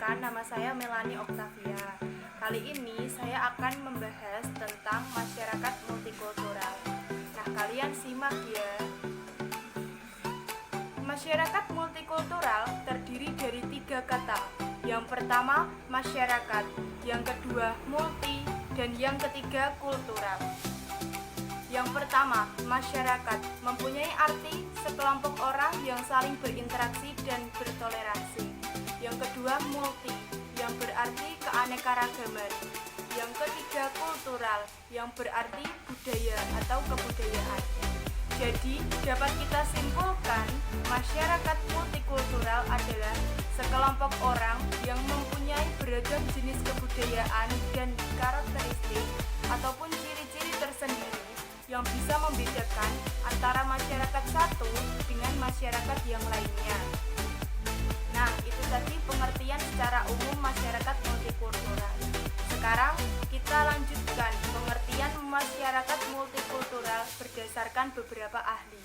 Perkenalkan, nama saya Melanie Oktavia. Kali ini saya akan membahas tentang masyarakat multikultural. Nah, kalian simak ya. Masyarakat multikultural terdiri dari 3 kata. Yang pertama, masyarakat. Yang kedua, multi. Dan yang ketiga, kultural. Yang pertama, masyarakat mempunyai arti sekelompok orang yang saling berinteraksi dan bertoleransi. Yang kedua, multi, yang berarti keanekaragaman. Yang ketiga, kultural, yang berarti budaya atau kebudayaan. Jadi, dapat kita simpulkan, masyarakat multikultural adalah sekelompok orang yang mempunyai beragam jenis kebudayaan dan karakteristik ataupun ciri-ciri tersendiri yang bisa membedakan antara masyarakat satu dengan masyarakat yang lainnya. Nah, itu tadi pengertian secara umum masyarakat multikultural. Sekarang kita lanjutkan pengertian masyarakat multikultural berdasarkan beberapa ahli.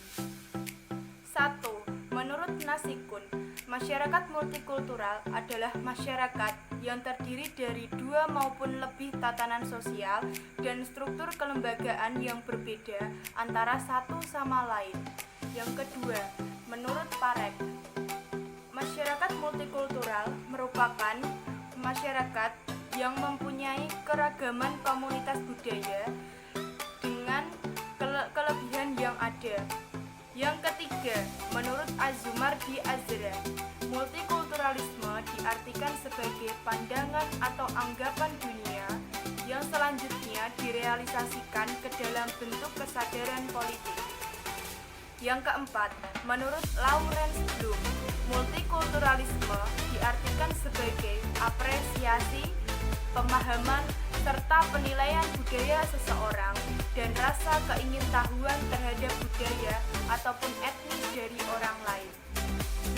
1. Menurut Nasikun, masyarakat multikultural adalah masyarakat yang terdiri dari 2 maupun lebih tatanan sosial dan struktur kelembagaan yang berbeda antara satu sama lain. Yang kedua, menurut Parek, masyarakat multikultural merupakan masyarakat yang mempunyai keragaman komunitas budaya dengan kelebihan yang ada. Yang ketiga, menurut Azumardi Azra, multikulturalisme diartikan sebagai pandangan atau anggapan dunia yang selanjutnya direalisasikan ke dalam bentuk kesadaran politik. Yang keempat, menurut Lawrence Bloom, multikulturalisme diartikan sebagai apresiasi, pemahaman, serta penilaian budaya seseorang dan rasa keingintahuan terhadap budaya ataupun etnis dari orang lain.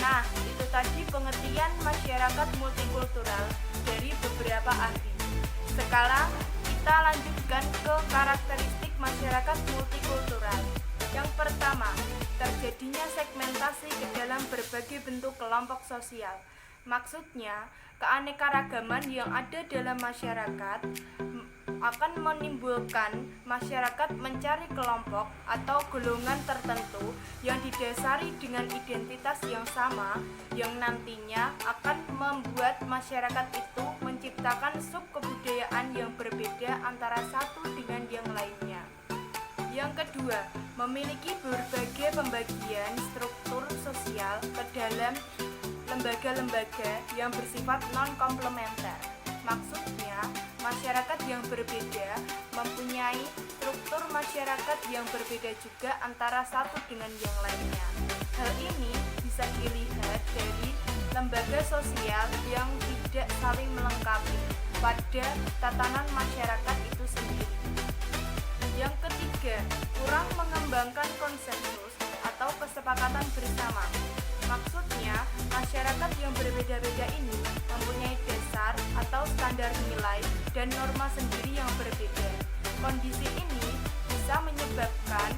Nah, itu tadi pengertian masyarakat multikultural dari beberapa ahli. Sekarang kita lanjutkan ke karakteristik masyarakat multikultural. Yang pertama, terjadinya segmentasi ke dalam berbagai bentuk kelompok sosial. Maksudnya, keanekaragaman yang ada dalam masyarakat akan menimbulkan masyarakat mencari kelompok atau golongan tertentu yang didasari dengan identitas yang sama, yang nantinya akan membuat masyarakat itu menciptakan sub kebudayaan yang berbeda antara satu dengan yang lainnya. Yang kedua, memiliki berbagai pembagian struktur sosial ke dalam lembaga-lembaga yang bersifat non-komplementer. Maksudnya, masyarakat yang berbeda mempunyai struktur masyarakat yang berbeda juga antara satu dengan yang lainnya. Hal ini bisa dilihat dari lembaga sosial yang tidak saling melengkapi pada tatanan masyarakat itu sendiri. Yang ketiga, kurang mengembangkan konsensus atau kesepakatan bersama. Maksudnya, masyarakat yang berbeda-beda ini mempunyai dasar atau standar nilai dan norma sendiri yang berbeda. Kondisi ini bisa menyebabkan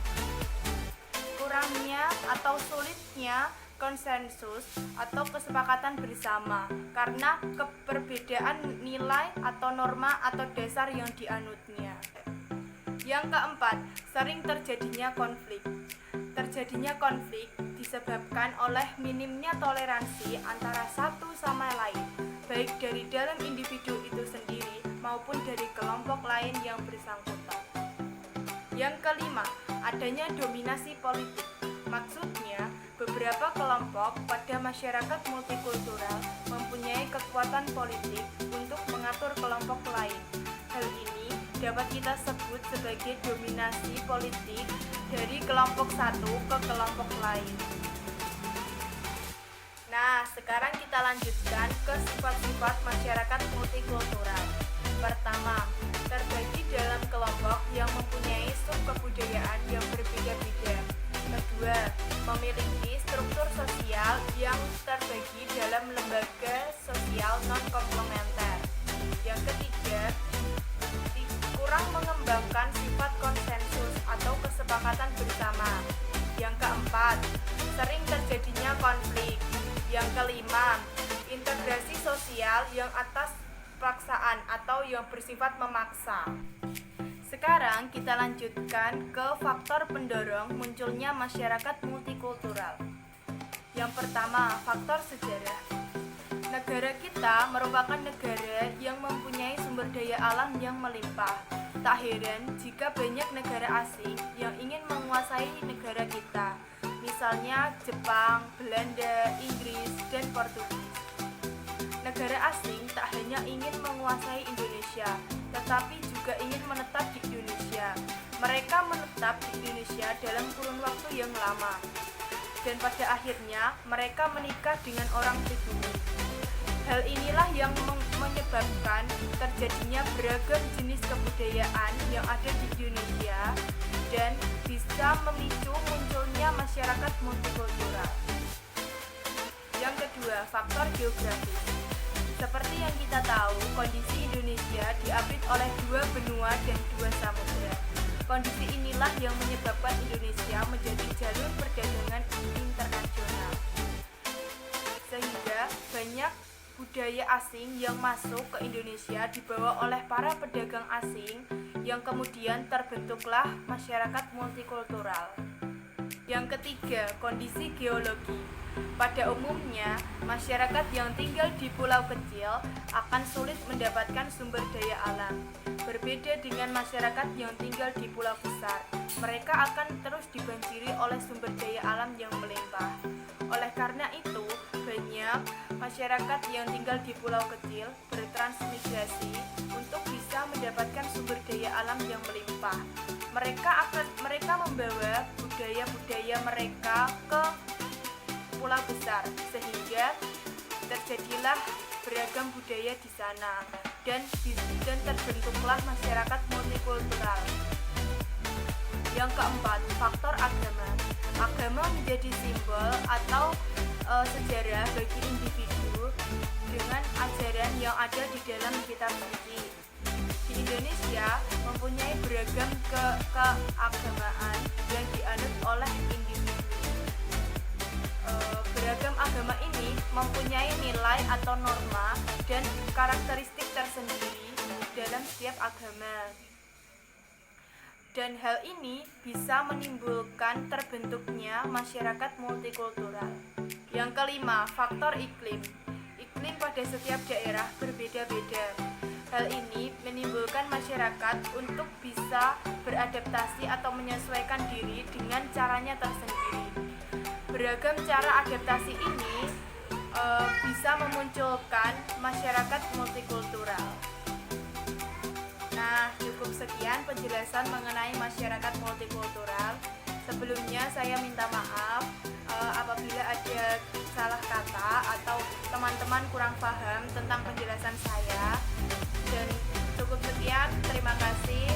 kurangnya atau sulitnya konsensus atau kesepakatan bersama karena keperbedaan nilai atau norma atau dasar yang dianutnya. Yang keempat, sering terjadinya konflik. Terjadinya konflik disebabkan oleh minimnya toleransi antara satu sama lain, baik dari dalam individu itu sendiri maupun dari kelompok lain yang bersangkutan. Yang kelima, adanya dominasi politik. Maksudnya, beberapa kelompok pada masyarakat multikultural mempunyai kekuatan politik untuk mengatur kelompok lain. Hal ini dapat kita sebut sebagai dominasi politik dari kelompok satu ke kelompok lain. Nah, sekarang kita lanjutkan ke sifat-sifat masyarakat multikultural. Pertama, terbagi dalam kelompok yang mempunyai subkebudayaan yang berbeda-beda. Kedua, memiliki struktur sosial yang terbagi dalam lembaga sosial non-komplementer. Yang ketiga, kurang mengembangkan sifat konsensus atau kesepakatan bersama. Yang keempat, sering terjadinya konflik. Yang kelima, Integrasi sosial yang atas paksaan atau yang bersifat memaksa. Sekarang kita lanjutkan ke faktor pendorong munculnya masyarakat multikultural. Yang pertama, faktor sejarah. Negara kita merupakan negara yang mempunyai sumber daya alam yang melimpah. Tak heran jika banyak negara asing yang ingin menguasai negara kita, misalnya Jepang, Belanda, Inggris, dan Portugis. Negara asing tak hanya ingin menguasai Indonesia, tetapi juga ingin menetap di Indonesia. Mereka menetap di Indonesia dalam kurun waktu yang lama, dan pada akhirnya mereka menikah dengan orang pribumi. Hal inilah yang menyebabkan terjadinya beragam jenis kebudayaan yang ada di Indonesia dan bisa memicu munculnya masyarakat multikultural. Yang kedua, faktor geografis. Seperti yang kita tahu, kondisi Indonesia diapit oleh 2 benua dan 2 samudra. Kondisi inilah yang menyebabkan Indonesia menjadi jalur perdagangan internasional. Sehingga banyak budaya asing yang masuk ke Indonesia dibawa oleh para pedagang asing yang kemudian terbentuklah masyarakat multikultural. Yang ketiga, kondisi geologi. Pada umumnya, masyarakat yang tinggal di pulau kecil akan sulit mendapatkan sumber daya alam. Berbeda dengan masyarakat yang tinggal di pulau besar, mereka akan terus dibanjiri oleh sumber daya alam yang melimpah. Oleh karena itu, banyak masyarakat yang tinggal di pulau kecil bertransmigrasi untuk bisa mendapatkan sumber daya alam yang melimpah. Mereka membawa budaya-budaya mereka ke pulau besar, sehingga terjadilah beragam budaya di sana dan terbentuklah masyarakat multikultural. Yang keempat, faktor agama. Agama menjadi simbol atau sejarah bagi individu dengan ajaran yang ada di dalam kitab suci. Di Indonesia mempunyai beragam keagamaan yang dianut oleh individu. Beragam agama ini mempunyai nilai atau norma dan karakteristik tersendiri dalam setiap agama. Dan hal ini bisa menimbulkan terbentuknya masyarakat multikultural. Yang kelima, faktor iklim. Iklim pada setiap daerah berbeda-beda. Hal ini menimbulkan masyarakat untuk bisa beradaptasi atau menyesuaikan diri dengan caranya tersendiri. Beragam cara adaptasi ini bisa memunculkan masyarakat multikultural. Nah, cukup sekian penjelasan mengenai masyarakat multikultural. Sebelumnya saya minta maaf apabila ada salah kata atau teman-teman kurang paham tentang penjelasan saya. Dan cukup sekian, terima kasih.